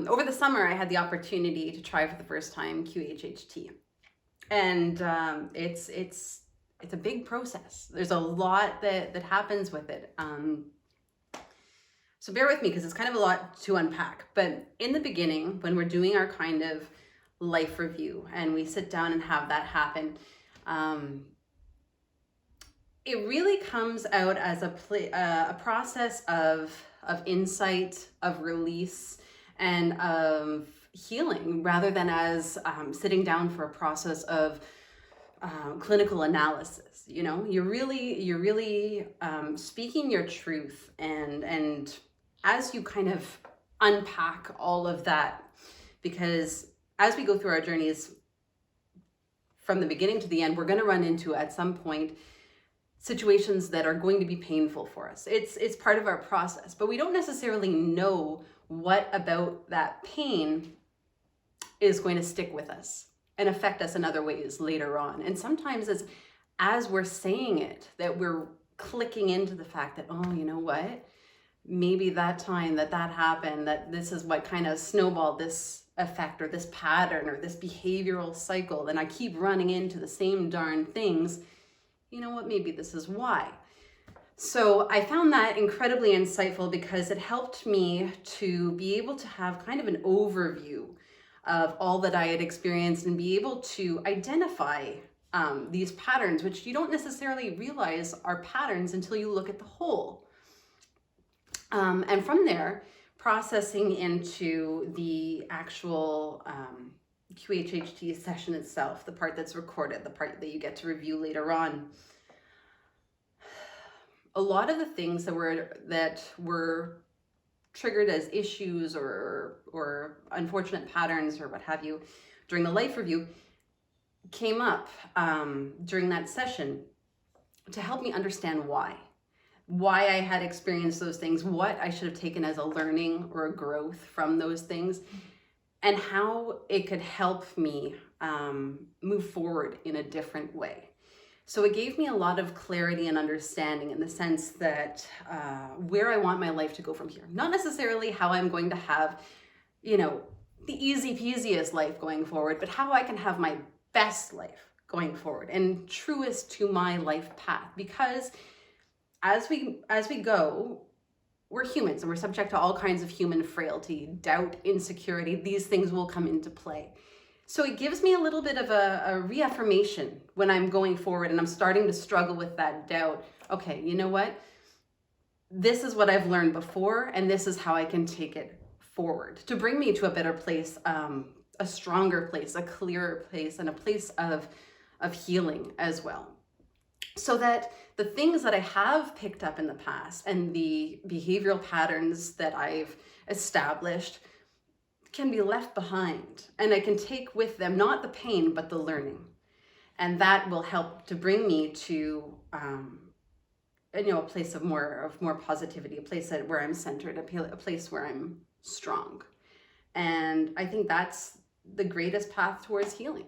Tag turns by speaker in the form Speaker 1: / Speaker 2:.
Speaker 1: over the summer, I had the opportunity to try for the first time QHHT, and it's a big process. There's a lot that happens with it. So bear with me because it's kind of a lot to unpack. But in the beginning, when we're doing our kind of life review and we sit down and have that happen, it really comes out as a process of insight, of release, and of healing, rather than as sitting down for a process of clinical analysis. You know, you're really speaking your truth, and as you kind of unpack all of that, because as we go through our journeys from the beginning to the end, we're going to run into at some point situations that are going to be painful for us. It's part of our process, but we don't necessarily know what about that pain is going to stick with us and affect us in other ways later on. And sometimes it's as we're saying it that we're clicking into the fact that, oh, you know what? Maybe that time that happened, that this is what kind of snowballed this effect or this pattern or this behavioral cycle. And I keep running into the same darn things. You know what? Maybe this is why. So I found that incredibly insightful because it helped me to be able to have kind of an overview of all that I had experienced and be able to identify these patterns, which you don't necessarily realize are patterns until you look at the whole. And from there, processing into the actual QHHT session itself, the part that's recorded, the part that you get to review later on. A lot of the things that were triggered as issues or unfortunate patterns or what have you during the life review came up during that session to help me understand why I had experienced those things, what I should have taken as a learning or a growth from those things, and how it could help me move forward in a different way. So it gave me a lot of clarity and understanding in the sense that where I want my life to go from here. Not necessarily how I'm going to have, you know, the easy peasiest life going forward, but how I can have my best life going forward and truest to my life path. Because as we go, we're humans and we're subject to all kinds of human frailty, doubt, insecurity. These things will come into play. So it gives me a little bit of a reaffirmation when I'm going forward and I'm starting to struggle with that doubt. Okay, you know what? This is what I've learned before, and this is how I can take it forward to bring me to a better place, a stronger place, a clearer place, and a place of healing as well. So that the things that I have picked up in the past and the behavioral patterns that I've established can be left behind, and I can take with them not the pain but the learning, and that will help to bring me to a place of more positivity, a place where I'm centered, a place where I'm strong. And I think that's the greatest path towards healing.